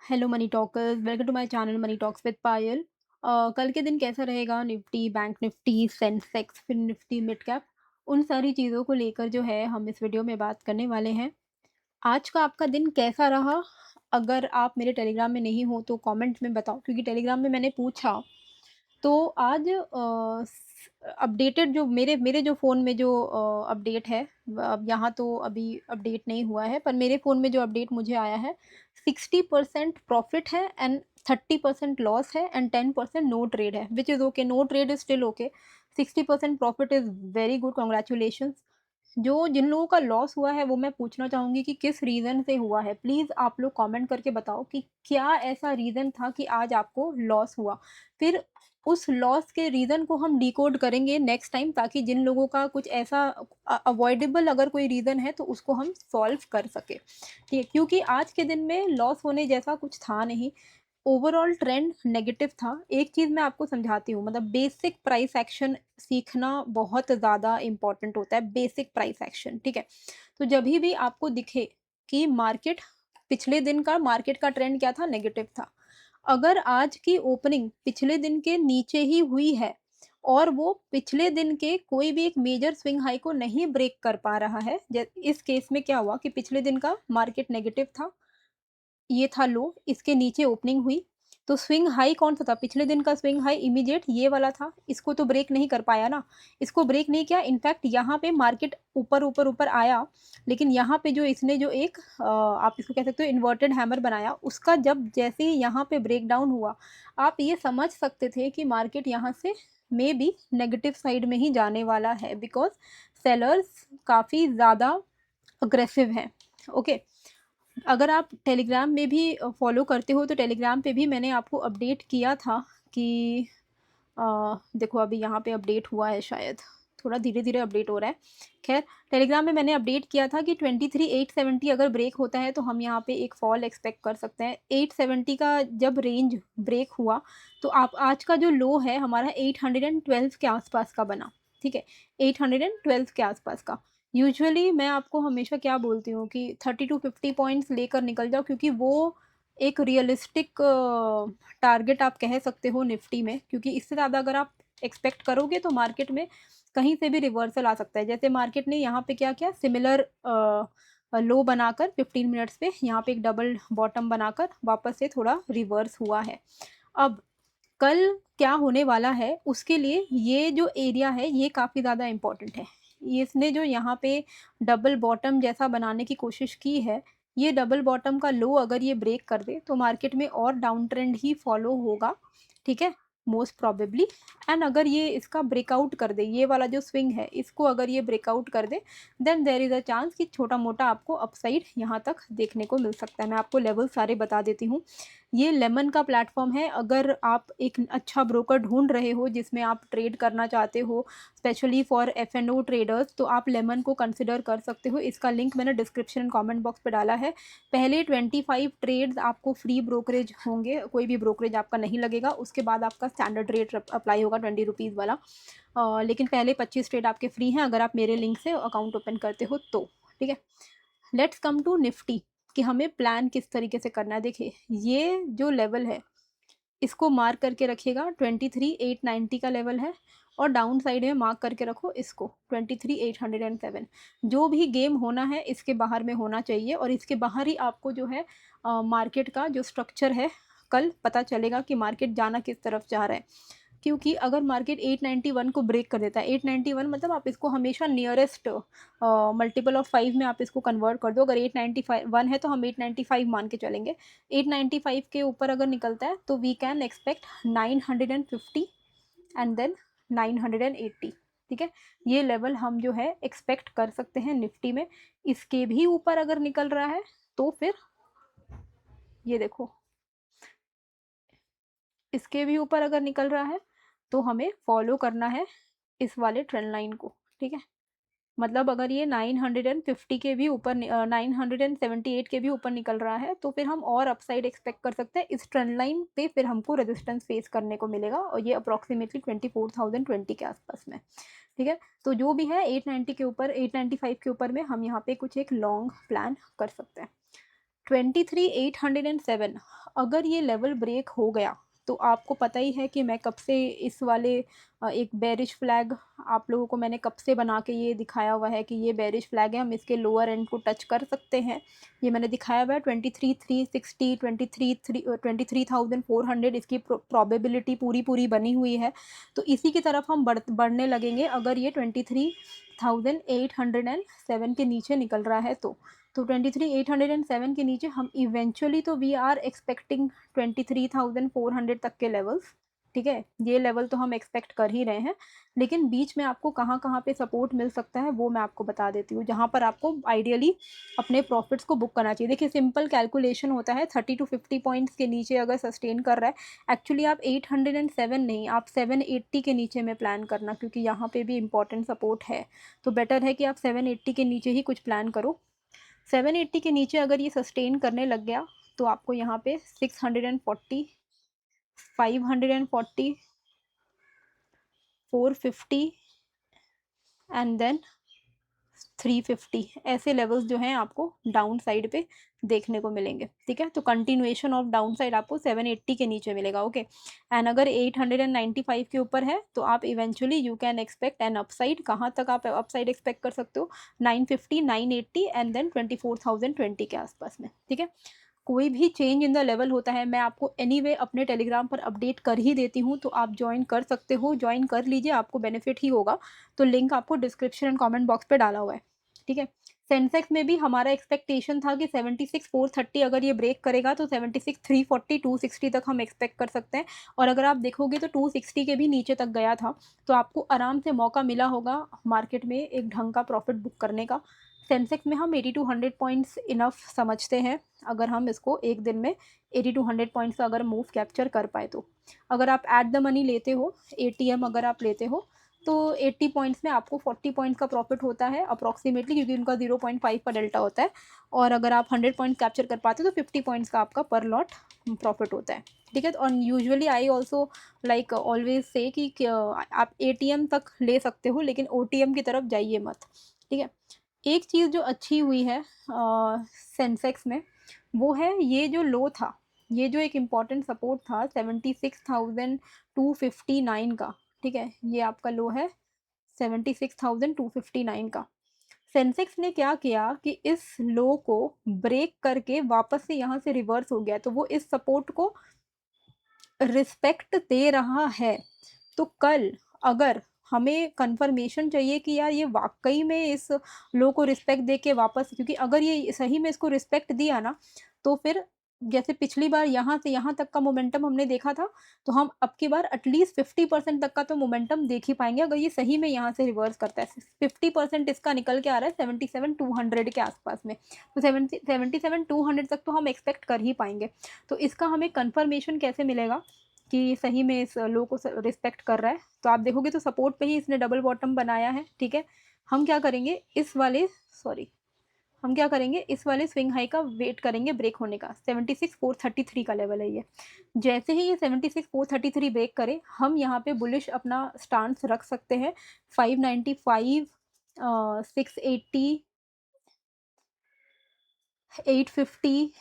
Hello money talkers, welcome to my channel money talks with Payal. कल के दिन कैसा रहेगा? निफ्टी, बैंक निफ्टी, सेंसेक्स, फिर निफ्टी मिड कैप, उन सारी चीज़ों को लेकर जो है हम इस वीडियो में बात करने वाले हैं। आज का आपका दिन कैसा रहा? अगर आप मेरे टेलीग्राम में नहीं हो तो कमेंट में बताओ, क्योंकि टेलीग्राम में मैंने पूछा तो आज अपडेटेड जो मेरे मेरे जो फ़ोन में जो अपडेट है, अब यहाँ तो अभी अपडेट नहीं हुआ है, पर मेरे फ़ोन में जो अपडेट मुझे आया है, 60% प्रॉफ़िट है एंड 30% लॉस है एंड 10% नो ट्रेड है, which is okay. No trade is still okay. 60% profit is very good, congratulations. जो जिन लोगों का लॉस हुआ है वो मैं पूछना चाहूँगी कि किस रीज़न से हुआ है? प्लीज़ आप लोग कमेंट करके बताओ कि क्या ऐसा रीज़न था कि आज आपको लॉस हुआ? फिर उस लॉस के रीज़न को हम डिकोड करेंगे नेक्स्ट टाइम, ताकि जिन लोगों का कुछ ऐसा अवॉइडेबल अगर कोई रीज़न है तो उसको हम सॉल्व कर सकें। ठीक है? क्योंकि आज के दिन में लॉस होने जैसा कुछ था नहीं। ओवरऑल ट्रेंड नेगेटिव था। एक चीज़ मैं आपको समझाती हूँ, मतलब बेसिक प्राइस एक्शन सीखना बहुत ज़्यादा इम्पोर्टेंट होता है, बेसिक प्राइस एक्शन, ठीक है? तो जभी भी आपको दिखे कि मार्केट, पिछले दिन का मार्केट का ट्रेंड क्या था? नेगेटिव था। अगर आज की ओपनिंग पिछले दिन के नीचे ही हुई है और वो पिछले दिन के कोई भी एक मेजर स्विंग हाई को नहीं ब्रेक कर पा रहा है, इस केस में क्या हुआ कि पिछले दिन का मार्केट नेगेटिव था, ये था लो, इसके नीचे ओपनिंग हुई, तो स्विंग हाई कौन-सा था? पिछले दिन का स्विंग हाई इमीडिएट ये वाला था, इसको तो ब्रेक नहीं कर पाया ना, इसको ब्रेक नहीं किया। इनफैक्ट यहाँ पे मार्केट ऊपर, ऊपर, ऊपर आया, लेकिन यहाँ पे जो इसने जो एक आप इसको कह सकते हो इन्वर्टेड हैमर बनाया, उसका जब जैसे ही यहाँ पे ब्रेकडाउन हुआ, आप ये समझ सकते थे कि मार्केट यहाँ से मेबी नेगेटिव साइड में ही जाने वाला है, बिकॉज़ सेलर्स काफ़ी ज़्यादा अग्रेसिव हैं, ओके। अगर आप टेलीग्राम में भी फ़ॉलो करते हो तो टेलीग्राम पे भी मैंने आपको अपडेट किया था कि देखो अभी यहाँ पे अपडेट हुआ है शायद, थोड़ा धीरे-धीरे अपडेट हो रहा है। ख़ैर, टेलीग्राम में मैंने अपडेट किया था कि 23,870 अगर ब्रेक होता है तो हम यहाँ पे एक फ़ॉल एक्सपेक्ट कर सकते हैं। 870 का जब रेंज ब्रेक हुआ तो आप आज का जो लो है हमारा 812 के आस-पास का बना, ठीक है? 812 के आस-पास का। यूजुअली मैं आपको हमेशा क्या बोलती हूँ कि 30 टू 50 पॉइंट्स लेकर निकल जाओ, क्योंकि वो एक रियलिस्टिक टारगेट आप कह सकते हो निफ्टी में, क्योंकि इससे ज़्यादा अगर आप एक्सपेक्ट करोगे तो मार्केट में कहीं से भी रिवर्सल आ सकता है। जैसे मार्केट ने यहाँ पे क्या किया, सिमिलर लो बनाकर 15 मिनट्स पे यहाँ पे एक डबल बॉटम बनाकर वापस से थोड़ा रिवर्स हुआ है। अब कल क्या होने वाला है उसके लिए ये जो एरिया है ये काफ़ी ज़्यादा इम्पोर्टेंट है। ये इसने जो यहाँ पे डबल बॉटम जैसा बनाने की कोशिश की है, ये डबल बॉटम का लो अगर ये ब्रेक कर दे तो मार्केट में और डाउन ट्रेंड ही फॉलो होगा, ठीक है? Most probably. एंड अगर ये इसका ब्रेकआउट कर दे, ये वाला जो स्विंग है इसको अगर ये ब्रेकआउट कर दे, then there is a chance कि छोटा-मोटा आपको अपसाइड यहाँ तक देखने को मिल सकता है। मैं आपको लेवल सारे बता देती हूँ। ये लेमन का प्लेटफ़ॉर्म है, अगर आप एक अच्छा ब्रोकर ढूँढ रहे हो जिसमें आप ट्रेड करना चाहते हो, स्पेशली फॉर एफ-एंड-ओ ट्रेडर्स, तो आप लेमन को कंसिडर कर सकते हो। इसका लिंक मैंने डिस्क्रिप्शन एंड कमेंट बॉक्स पे डाला है। पहले 25 ट्रेड्स आपको फ्री ब्रोकरेज होंगे, कोई भी ब्रोकरेज आपका नहीं लगेगा, उसके बाद आपका स्टैंडर्ड रेट अप्लाई होगा ₹20 वाला। लेकिन पहले 25 ट्रेड आपके फ्री हैं अगर आप मेरे लिंक से अकाउंट ओपन करते हो तो, ठीक है? लेट्स कम टू निफ्टी कि हमें प्लान किस तरीके से करना है। देखिए, ये जो लेवल है इसको मार्क करके रखिएगा, 23,890 का लेवल है, और डाउन साइड में मार्क करके रखो इसको 23,807। जो भी गेम होना है इसके बाहर में होना चाहिए, और इसके बाहर ही आपको जो है मार्केट का जो स्ट्रक्चर है कल पता चलेगा कि मार्केट जाना किस तरफ चाह रहा है। क्योंकि अगर मार्केट 891 को ब्रेक कर देता है, 891 मतलब आप इसको हमेशा नियरेस्ट मल्टीपल ऑफ 5 में आप इसको कन्वर्ट कर दो। अगर 891 है तो हम 895 मान के चलेंगे। 895 के ऊपर अगर निकलता है तो we can expect 950 and then 980, ठीक है? ये लेवल हम जो है एक्सपेक्ट कर सकते हैं निफ्टी में। इसके भी ऊपर अगर निकल रहा है तो फिर ये देखो, इसके भी ऊपर अगर निकल रहा है तो हमें फॉलो करना है इस वाले ट्रेंड लाइन को, ठीक है? मतलब अगर ये 950 के भी ऊपर 978 के भी ऊपर निकल रहा है तो फिर हम और अपसाइड एक्सपेक्ट कर सकते हैं। इस ट्रेंड लाइन पे फिर हमको रेजिस्टेंस फेस करने को मिलेगा, और ये अप्रॉक्सीमेटली 24,020 के आसपास में, ठीक है? तो जो भी है 890 के ऊपर, 895 के ऊपर में हम यहाँ पे कुछ एक लॉन्ग प्लान कर सकते हैं। 23,807 अगर ये लेवल ब्रेक हो गया तो आपको पता ही है कि मैं कब से इस वाले एक बेरिश फ्लैग आप लोगों को मैंने कब से बना के ये दिखाया हुआ है कि ये बेरिश फ्लैग है, हम इसके लोअर एंड को टच कर सकते हैं। ये मैंने दिखाया हुआ है 23,360, 23,400 इसकी प्रोबेबिलिटी पूरी बनी हुई है। तो इसी की तरफ हम बढ़ने लगेंगे अगर ये 23,807 के नीचे निकल रहा है तो 23,807 के नीचे हम इवेंचुअली तो वी आर एक्सपेक्टिंग 23,400 तक के लेवल्स, ठीक है। ये लेवल तो हम एक्सपेक्ट कर ही रहे हैं, लेकिन बीच में आपको कहाँ कहाँ पे सपोर्ट मिल सकता है वो मैं आपको बता देती हूँ, जहाँ पर आपको आइडियली अपने प्रॉफिट्स को बुक करना चाहिए। देखिए सिंपल कैलकुलेशन होता है, 30 to 50 पॉइंट्स के नीचे अगर सस्टेन कर रहा है, एक्चुअली आप 807 नहीं, आप 780 के नीचे में प्लान करना, क्योंकि यहाँ पे भी इंपॉर्टेंट सपोर्ट है। तो बेटर है कि आप 780 के नीचे ही कुछ प्लान करो। 780 के नीचे अगर ये सस्टेन करने लग गया तो आपको यहाँ पे 640, 540, 450 एंड देन 350 ऐसे लेवल्स जो हैं आपको डाउन साइड पे देखने को मिलेंगे, ठीक है। तो कंटिन्यूएशन ऑफ डाउन साइड आपको 780 के नीचे मिलेगा, ओके। एंड अगर 895 के ऊपर है तो आप eventually you can expect an upside. कहाँ तक आप अपसाइड एक्सपेक्ट कर सकते हो? 950, 980 एंड देन 24,020 के आसपास में, ठीक है। कोई भी चेंज इन द लेवल होता है मैं आपको एनीवे अपने टेलीग्राम पर अपडेट कर ही देती हूँ, तो आप ज्वाइन कर सकते हो, ज्वाइन कर लीजिए, आपको बेनिफिट ही होगा। तो लिंक आपको डिस्क्रिप्शन एंड कमेंट बॉक्स पे डाला हुआ है, ठीक है। सेंसेक्स में भी हमारा एक्सपेक्टेशन था कि 76,430 अगर ये ब्रेक करेगा तो 76,340, 260 तक हम एक्सपेक्ट कर सकते हैं। और अगर आप देखोगे तो 260 के भी नीचे तक गया था, तो आपको आराम से मौका मिला होगा मार्केट में एक ढंग का प्रॉफिट बुक करने का। सेंसेक्स में हम 80 to 100 पॉइंट्स इनफ समझते हैं, अगर हम इसको एक दिन में 80 to 100 पॉइंट्स का अगर मूव कैप्चर कर पाए तो। अगर आप एट द मनी लेते हो, एटीएम अगर आप लेते हो, तो 80 पॉइंट्स में आपको 40 पॉइंट्स का प्रॉफिट होता है अप्रॉक्सीमेटली, क्योंकि उनका 0.5 का डेल्टा होता है। और अगर आप 100 पॉइंट कैप्चर कर पाते हो तो 50 पॉइंट्स का आपका पर लॉट प्रॉफिट होता है, ठीक है। और usually I also like always say कि आप एटीएम तक ले सकते हो, लेकिन ओटीएम की तरफ जाइए मत, ठीक है। एक चीज़ जो अच्छी हुई है सेंसेक्स में, वो है ये जो लो था, ये जो एक इम्पॉर्टेंट सपोर्ट था 76,259 का, ठीक है। ये आपका लो है 76,259 का। सेंसेक्स ने क्या किया कि इस लो को ब्रेक करके वापस से यहाँ से रिवर्स हो गया, तो वो इस सपोर्ट को रिस्पेक्ट दे रहा है। तो कल अगर हमें कंफर्मेशन चाहिए कि यार ये वाकई में इस लो को रिस्पेक्ट दे के वापस, क्योंकि अगर ये सही में इसको रिस्पेक्ट दिया ना, तो फिर जैसे पिछली बार यहाँ से यहाँ तक का मोमेंटम हमने देखा था, तो हम अब की बार एटलीस्ट 50% तक का तो मोमेंटम देख ही पाएंगे अगर ये सही में यहाँ से रिवर्स करता है। 50% इसका निकल के आ रहा है 77,200 के आसपास में, तो 77,200 तक तो हम एक्सपेक्ट कर ही पाएंगे। तो इसका हमें कंफर्मेशन कैसे मिलेगा कि सही में इस लो को रिस्पेक्ट कर रहा है? तो आप देखोगे तो सपोर्ट पे ही इसने डबल बॉटम बनाया है, ठीक है। हम क्या करेंगे इस वाले स्विंग हाई का वेट करेंगे ब्रेक होने का। 76,433 का लेवल है ये। जैसे ही ये 76,433 ब्रेक करे, हम यहाँ पे बुलिश अपना स्टांस रख सकते हैं 595, 680, 850,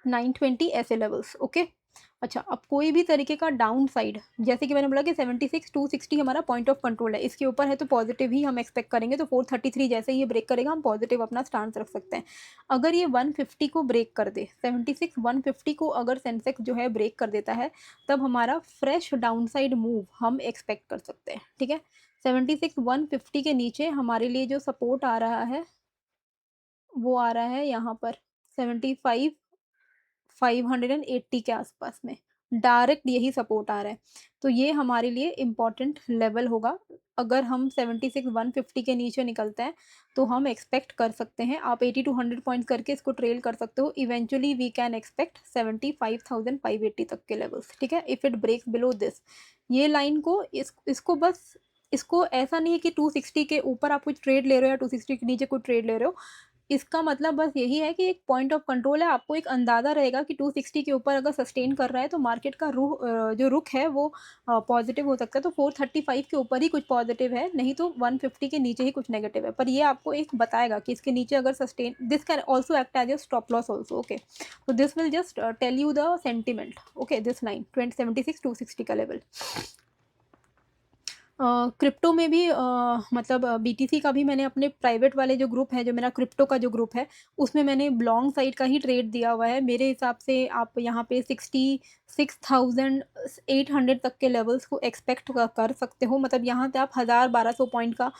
920 ऐसे लेवल्स, ओके। अच्छा, अब कोई भी तरीके का डाउन साइड, जैसे कि मैंने बोला कि 76,260 हमारा पॉइंट ऑफ कंट्रोल है, इसके ऊपर है तो पॉजिटिव ही हम एक्सपेक्ट करेंगे। तो 433 जैसे ही ये ब्रेक करेगा हम पॉजिटिव अपना स्टांस रख सकते हैं। अगर ये 150 को ब्रेक कर दे, 76,150 को अगर सेंसेक्स जो है ब्रेक कर देता है, तब हमारा फ्रेश डाउन साइड मूव हम एक्सपेक्ट कर सकते हैं, ठीक है। 76,150 के नीचे हमारे लिए जो सपोर्ट आ रहा है वो आ रहा है यहाँ पर 75,580 के आसपास में, डायरेक्ट यही सपोर्ट आ रहा है। तो ये हमारे लिए इम्पॉर्टेंट लेवल होगा। अगर हम 76,150 के नीचे निकलते हैं तो हम एक्सपेक्ट कर सकते हैं, आप 80 to 100 पॉइंट्स करके इसको ट्रेल कर सकते हो। इवेंचुअली वी कैन एक्सपेक्ट 75,580 तक के लेवल्स, ठीक है। If it breaks below this, ये लाइन को इसको बस, इसको ऐसा नहीं है कि 260 के ऊपर आप कुछ ट्रेड ले रहे हो या 260 के नीचे कुछ ट्रेड ले रहे हो। इसका मतलब बस यही है कि एक पॉइंट ऑफ कंट्रोल है, आपको एक अंदाज़ा रहेगा कि 260 के ऊपर अगर सस्टेन कर रहा है तो मार्केट का जो रुख है वो पॉजिटिव हो सकता है। तो 435 के ऊपर ही कुछ पॉजिटिव है, नहीं तो 150 के नीचे ही कुछ नेगेटिव है। पर ये आपको एक बताएगा कि इसके नीचे अगर sustain, this can also act as a stop loss also. Okay, तो this will just tell you the sentiment. Okay, this line 2076 260 का लेवल। क्रिप्टो में भी मतलब बीटीसी का भी मैंने अपने प्राइवेट वाले जो ग्रुप है, जो मेरा क्रिप्टो का जो ग्रुप है, उसमें मैंने लॉन्ग साइड का ही ट्रेड दिया हुआ है। मेरे हिसाब से आप यहाँ पे 66,800 तक के लेवल्स को एक्सपेक्ट कर सकते हो। मतलब यहाँ से आप 1000-1200 पॉइंट का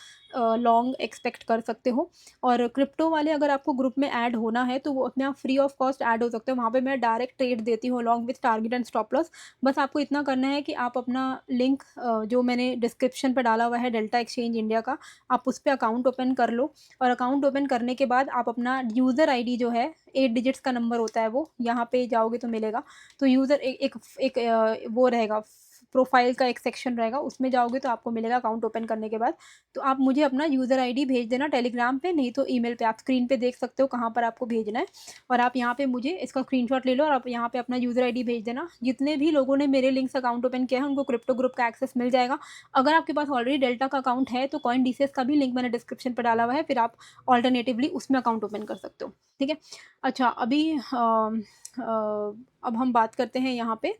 लॉन्ग एक्सपेक्ट कर सकते हो। और क्रिप्टो वाले अगर आपको ग्रुप में ऐड होना है तो वो अपने आप फ्री ऑफ कॉस्ट ऐड हो सकते हो। वहाँ पे मैं डायरेक्ट ट्रेड देती हूँ long with target and stop loss. बस आपको इतना करना है कि आप अपना लिंक जो मैंने डिस्क्रिप्शन पर डाला हुआ है डेल्टा एक्सचेंज इंडिया का, आप उस पर अकाउंट ओपन कर लो। और अकाउंट ओपन करने के बाद आप अपना यूज़र आईडी जो है, 8 डिजिट्स का नंबर होता है वो, यहाँ पे जाओगे तो मिलेगा। तो यूज़र एक वो रहेगा, प्रोफाइल का एक सेक्शन रहेगा, उसमें जाओगे तो आपको मिलेगा अकाउंट ओपन करने के बाद। तो आप मुझे अपना यूज़र आईडी भेज देना टेलीग्राम पे, नहीं तो ईमेल पे। आप स्क्रीन पे देख सकते हो कहाँ पर आपको भेजना है, और आप यहाँ पे मुझे इसका स्क्रीनशॉट ले लो और आप यहाँ पे अपना यूज़र आईडी भेज देना। जितने भी लोगों ने मेरे लिंक से अकाउंट ओपन किया है उनको क्रिप्टो ग्रुप का एक्सेस मिल जाएगा। अगर आपके पास ऑलरेडी डेल्टा का अकाउंट है तो कॉइन डीसीएस का भी लिंक मैंने डिस्क्रिप्शन पर डाला हुआ है, फिर आप ऑल्टरनेटिवली उसमें अकाउंट ओपन कर सकते हो। ठीक है, अच्छा अभी अब हम बात करते हैं यहाँ पे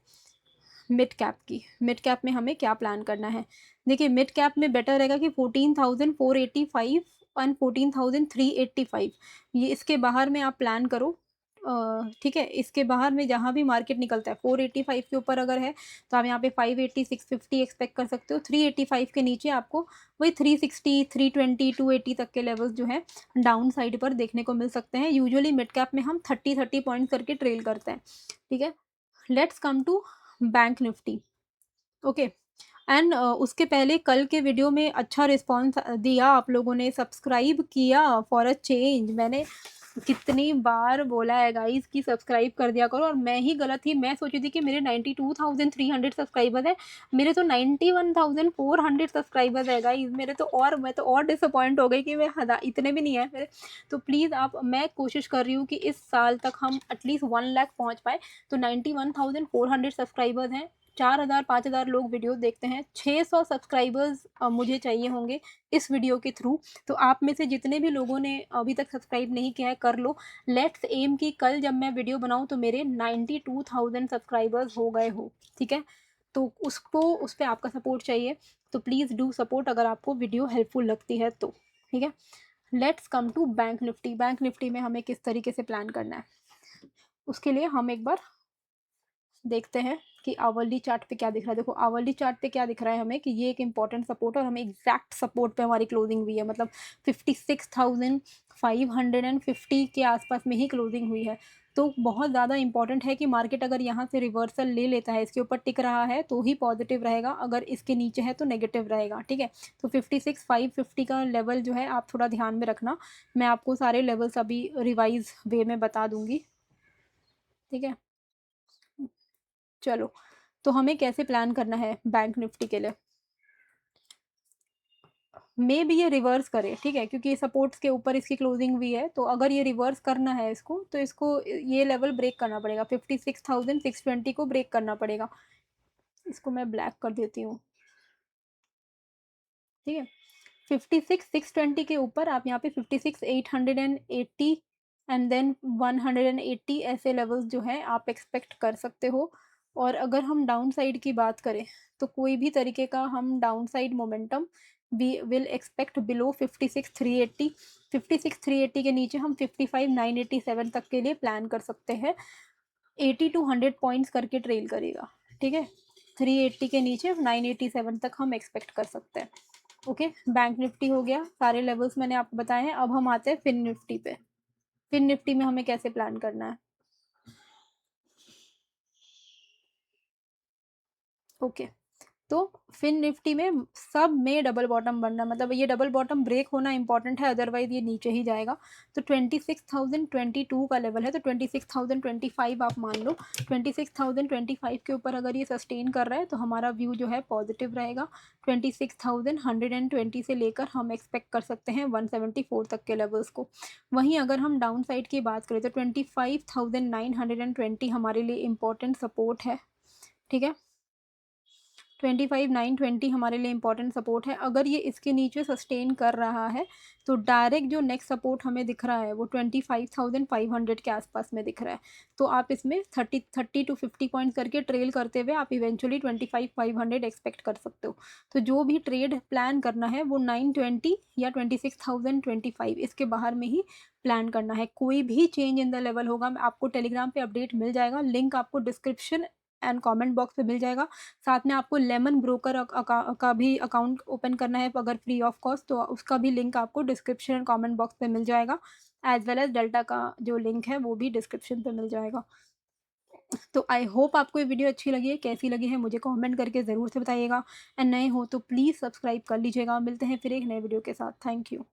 मिड कैप की। मिड कैप में हमें क्या प्लान करना है? देखिए, मिड कैप में बेटर रहेगा कि 14,485 एंड 14,385, ये इसके बाहर में आप प्लान करो। ठीक है, इसके बाहर में जहाँ भी मार्केट निकलता है 485 के ऊपर अगर है तो आप यहाँ पे 580 650 एक्सपेक्ट कर सकते हो। 385 के नीचे आपको वही 360 320 280 तक के लेवल्स जो है डाउन साइड पर देखने को मिल सकते हैं। यूजुअली मिड कैप में हम 30 पॉइंट करके ट्रेल करते हैं। ठीक है, let's come to Bank Nifty. Okay, and उसके पहले कल के वीडियो में अच्छा रिस्पॉन्स दिया आप लोगों ने, सब्सक्राइब किया फॉर अ चेंज। मैंने कितनी बार बोला है गाइस कि सब्सक्राइब कर दिया करो, और मैं ही गलत थी। मैं सोची थी कि मेरे 92,300 सब्सक्राइबर्स है, मेरे तो 91,400 सब्सक्राइबर्स है गाइस। मैं तो और डिसअपॉइंट हो गई कि मैं इतने भी नहीं है मेरे। तो प्लीज़ आप, मैं कोशिश कर रही हूँ कि इस साल तक हम एटलीस्ट 1 लाख पहुँच पाए। तो 91,400 सब्सक्राइबर्स हैं, 4,000-5,000 लोग वीडियो देखते हैं, 600 सब्सक्राइबर्स मुझे चाहिए होंगे इस वीडियो के थ्रू। तो आप में से जितने भी लोगों ने अभी तक सब्सक्राइब नहीं किया है कर लो। लेट्स एम कि कल जब मैं वीडियो बनाऊँ तो मेरे 92,000 सब्सक्राइबर्स हो गए हो। ठीक है, तो उस पर आपका सपोर्ट चाहिए। तो प्लीज़ डू सपोर्ट अगर आपको वीडियो हेल्पफुल लगती है तो। ठीक है, let's come to Bank Nifty. Bank Nifty में हमें किस तरीके से प्लान करना है, उसके लिए हम एक बार देखते हैं कि आवरली चार्ट पे क्या दिख रहा है। देखो आवरली चार्ट पे क्या दिख रहा है हमें कि ये एक इंपॉर्टेंट सपोर्ट है और हमें एग्जैक्ट सपोर्ट पे हमारी क्लोजिंग हुई है। मतलब 56,550 के आसपास में ही क्लोजिंग हुई है। तो बहुत ज़्यादा इंपॉर्टेंट है कि मार्केट अगर यहाँ से रिवर्सल ले लेता है, इसके ऊपर टिक रहा है तो ही पॉजिटिव रहेगा, अगर इसके नीचे है तो नेगेटिव रहेगा। ठीक है, तो 56,550 का लेवल जो है आप थोड़ा ध्यान में रखना। मैं आपको सारे लेवल्स अभी रिवाइज वे में बता दूंगी। ठीक है, चलो, तो हमें कैसे प्लान करना है बैंक निफ्टी के लिए? मे भी ये रिवर्स करे, ठीक है, क्योंकि सपोर्ट्स के ऊपर इसकी क्लोजिंग भी है। तो अगर ये रिवर्स करना है इसको, तो इसको ये लेवल ब्रेक करना पड़ेगा, 56,620 को ब्रेक करना पड़ेगा। इसको मैं ब्लैक कर देती हूँ। ठीक है, 56,620 के ऊपर आप यहाँ पे 56,880 एंड देन 180 ऐसे लेवल्स जो हैं आप एक्सपेक्ट कर सकते हो। और अगर हम डाउन साइड की बात करें तो कोई भी तरीके का हम downside momentum we will expect below 56,380। 56,380 के नीचे हम 55,987 तक के लिए प्लान कर सकते हैं। 80 to 100 पॉइंट्स करके ट्रेल करेगा। ठीक है, 380 के नीचे 987 तक हम एक्सपेक्ट कर सकते हैं। ओके, बैंक निफ्टी हो गया, सारे लेवल्स मैंने आपको बताए हैं। अब हम आते हैं फिन निफ्टी पे। फिन निफ्टी में हमें कैसे प्लान करना है? ओके, तो फिन निफ्टी में सब में डबल बॉटम बनना, मतलब ये डबल बॉटम ब्रेक होना इंपॉर्टेंट है, अदरवाइज ये नीचे ही जाएगा। तो 26,022 का लेवल है, तो 26,025 आप मान लो। 26,025 के ऊपर अगर ये सस्टेन कर रहा है तो हमारा व्यू जो है पॉजिटिव रहेगा। 26,120 से लेकर हम एक्सपेक्ट कर सकते हैं 174 तक के लेवल्स को। वहीं अगर हम डाउन साइड की बात करें तो 25,920 हमारे लिए इम्पोर्टेंट सपोर्ट है, ठीक है। 25,920 हमारे लिए इंपॉर्टेंट सपोर्ट है। अगर ये इसके नीचे सस्टेन कर रहा है तो डायरेक्ट जो नेक्स्ट सपोर्ट हमें दिख रहा है वो 25,500 के आसपास में दिख रहा है। तो आप इसमें 30 टू 50 पॉइंट करके ट्रेल करते हुए आप इवेंचुअली 25,500 एक्सपेक्ट कर सकते हो। तो जो भी ट्रेड प्लान करना है वो 920 या 26,025 इसके बाहर में ही प्लान करना है। कोई भी चेंज इन द लेवल होगा आपको टेलीग्राम पे अपडेट मिल जाएगा, लिंक आपको डिस्क्रिप्शन एंड कमेंट बॉक्स पे मिल जाएगा। साथ में आपको लेमन ब्रोकर का भी अकाउंट ओपन करना है अगर फ्री ऑफ कॉस्ट, तो उसका भी लिंक आपको डिस्क्रिप्शन एंड कमेंट बॉक्स पे मिल जाएगा। एज वेल एज डेल्टा का जो लिंक है वो भी डिस्क्रिप्शन पे मिल जाएगा। तो आई होप आपको ये वीडियो अच्छी लगी है। कैसी लगी है मुझे कमेंट करके ज़रूर से बताइएगा, एंड नए हो तो प्लीज़ सब्सक्राइब कर लीजिएगा। मिलते हैं फिर एक नए वीडियो के साथ। Thank you.